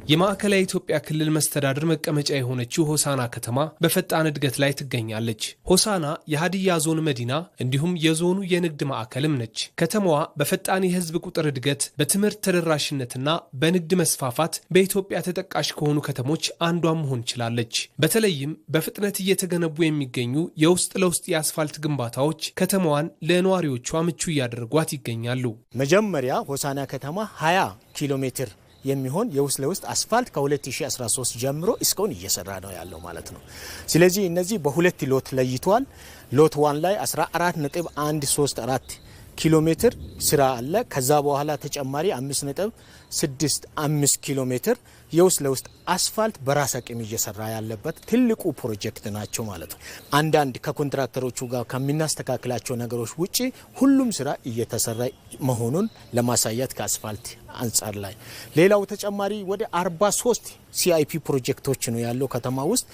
የማዕከላዊ ኢትዮጵያ ክልል መስተዳድር መቀመጫ የሆነችው ሆሳና ከተማ በፈጣን እድገት ላይ ትገኛለች። ሆሳና የሀዲያ ዞን መዲና እንዲሁም የዞኑ የንግድ ማዕከልም ነች። ከተማዋ በፈጣን የህዝብ ቁጥር እድገት፣ በትምህርት ተደራሽነትና በንግድ መስፋፋት በኢትዮጵያ ተጠቃሽ ከሆኑ ከተሞች አንዷ መሆን ችላለች። በተለይም በፍጥነት እየተገነቡ የሚገኙ የውስጥ ለውስጥ የአስፋልት ግንባታዎች ከተማዋን ለነዋሪዎቿ ምቹ እያደረጓት ይገኛሉ። መጀመሪያ ሆሳና ከተማ 20 ኪሎ ሜትር የሚሆን የውስጥ ለውስጥ አስፋልት ከ2013 ጀምሮ እስካሁን እየሰራ ነው ያለው ማለት ነው። ስለዚህ እነዚህ በሁለት ሎት ለይቷል። ሎት 1 ላይ 14.134 ኪሎ ሜትር ስራ አለ። ከዛ በኋላ ተጨማሪ 5.65 ኪሎ ሜትር የውስጥ ለውስጥ አስፋልት በራስ አቅም እየሰራ ያለበት ትልቁ ፕሮጀክት ናቸው ማለት ነው። አንዳንድ ከኮንትራክተሮቹ ጋር ከሚናስተካክላቸው ነገሮች ውጪ ሁሉም ስራ እየተሰራ መሆኑን ለማሳየት ከአስፋልት አንጻር ላይ ሌላው ተጨማሪ ወደ 43 ሲአይፒ ፕሮጀክቶች ነው ያለው ከተማ ውስጥ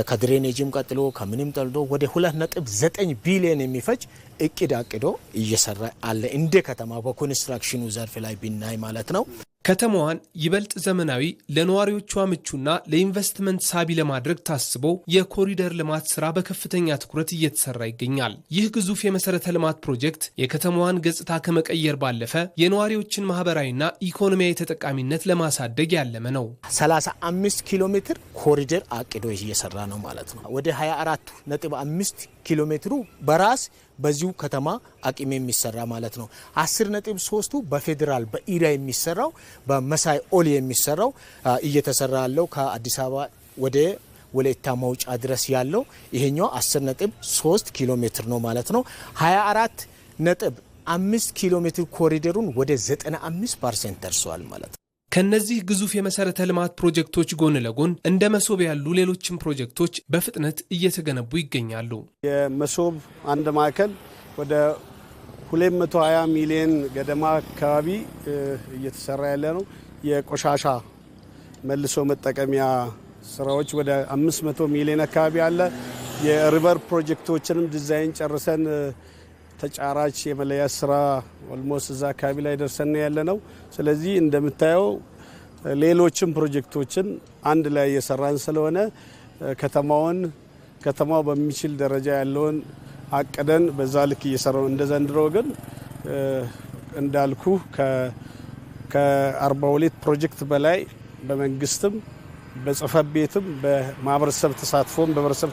ከድሬኔጅም ቀጥሎ ከምንም ጠልዶ ወደ 2.9 ቢሊዮን የሚፈጅ እቅድ አቅዶ እየሰራ አለ እንደ ከተማ በኮንስትራክሽኑ ዘርፍ ላይ ቢናይ ማለት ነው። ከተማዋን ይበልጥ ዘመናዊ ለነዋሪዎቿ ምቹና ለኢንቨስትመንት ሳቢ ለማድረግ ታስቦ የኮሪደር ልማት ስራ በከፍተኛ ትኩረት እየተሰራ ይገኛል። ይህ ግዙፍ የመሰረተ ልማት ፕሮጀክት የከተማዋን ገጽታ ከመቀየር ባለፈ የነዋሪዎችን ማህበራዊና ኢኮኖሚያዊ ተጠቃሚነት ለማሳደግ ያለመ ነው። 35 ኪሎ ሜትር ኮሪደር አቅዶ እየሰራ ነው ማለት ነው። ወደ 24.5 ኪሎ ሜትሩ በራስ በዚሁ ከተማ አቅም የሚሰራ ማለት ነው። 10.3ቱ በፌዴራል በኢሪያ የሚሰራው በመሳይ ኦል የሚሰራው እየተሰራ ያለው ከአዲስ አበባ ወደ ወለታ መውጫ ድረስ ያለው ይሄኛው 10.3 ኪሎ ሜትር ነው ማለት ነው። 24.5 ኪሎ ሜትር ኮሪደሩን ወደ 95% ደርሷል ማለት ነው። ከነዚህ ግዙፍ የመሰረተ ልማት ፕሮጀክቶች ጎን ለጎን እንደ መሶብ ያሉ ሌሎችም ፕሮጀክቶች በፍጥነት እየተገነቡ ይገኛሉ። የመሶብ አንድ ማዕከል ወደ 220 ሚሊዮን ገደማ አካባቢ እየተሰራ ያለ ነው። የቆሻሻ መልሶ መጠቀሚያ ስራዎች ወደ 500 ሚሊዮን አካባቢ አለ። የሪቨር ፕሮጀክቶችንም ዲዛይን ጨርሰን ተጫራች የመለያ ስራ ኦልሞስት እዛ አካባቢ ላይ ደርሰን ያለ ነው። ስለዚህ እንደምታየው ሌሎችም ፕሮጀክቶችን አንድ ላይ እየሰራን ስለሆነ ከተማው በሚችል ደረጃ ያለውን አቅደን በዛ ልክ እየሰራው እንደ ዘንድሮ ግን እንዳልኩ ከ42 ፕሮጀክት በላይ በመንግስትም በጽህፈት ቤትም በማህበረሰብ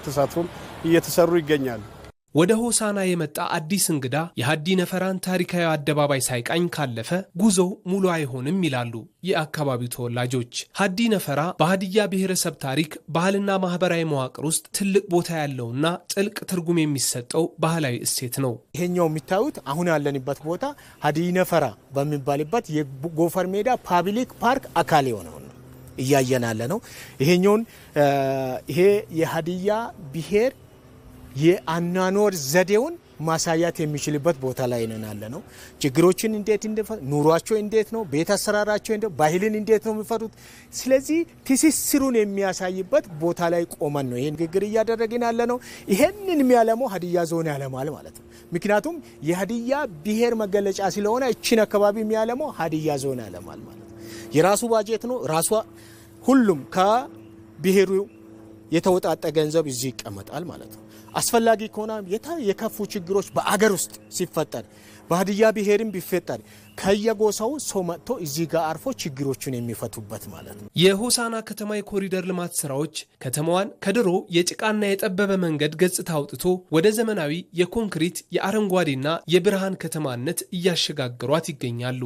ተሳትፎም እየተሰሩ ይገኛሉ። ወደ ሆሳና የመጣ አዲስ እንግዳ የሀዲ ነፈራን ታሪካዊ አደባባይ ሳይቃኝ ካለፈ ጉዞው ሙሉ አይሆንም ይላሉ የአካባቢው ተወላጆች። ሀዲ ነፈራ በሀዲያ ብሔረሰብ ታሪክ፣ ባህልና ማህበራዊ መዋቅር ውስጥ ትልቅ ቦታ ያለውና ጥልቅ ትርጉም የሚሰጠው ባህላዊ እሴት ነው። ይሄኛው የሚታዩት አሁን ያለንበት ቦታ ሀዲ ነፈራ በሚባልበት የጎፈር ሜዳ ፓብሊክ ፓርክ አካል የሆነው ነው እያየናለ ነው። ይሄ የሀዲያ ብሔር የአናኖር ዘዴውን ማሳያት የሚችልበት ቦታ ላይ ነን ያለ ነው። ችግሮችን እንዴት ኑሯቸው እንዴት ነው፣ ቤት አሰራራቸው እንዴት፣ ባህልን እንዴት ነው የሚፈቱት። ስለዚህ ትስስሩን የሚያሳይበት ቦታ ላይ ቆመን ነው ይሄን ንግግር እያደረግን ያለ ነው። ይሄንን የሚያለመው ሀዲያ ዞን ያለማል ማለት ነው። ምክንያቱም የሀዲያ ብሔር መገለጫ ስለሆነ እቺን አካባቢ የሚያለመው ሀዲያ ዞን ያለማል ማለት ነው። የራሱ ባጀት ነው ራሱ ሁሉም ከብሔሩ የተወጣጣ ገንዘብ እዚህ ይቀመጣል ማለት ነው። አስፈላጊ ከሆነ የከፉ ችግሮች በአገር ውስጥ ሲፈጠር በሀዲያ ብሔርም ቢፈጠር ከየጎሳው ሰው መጥቶ እዚህ ጋር አርፎ ችግሮቹን የሚፈቱበት ማለት ነው። የሆሳና ከተማ የኮሪደር ልማት ስራዎች ከተማዋን ከድሮ የጭቃና የጠበበ መንገድ ገጽታ አውጥቶ ወደ ዘመናዊ የኮንክሪት የአረንጓዴና የብርሃን ከተማነት እያሸጋገሯት ይገኛሉ።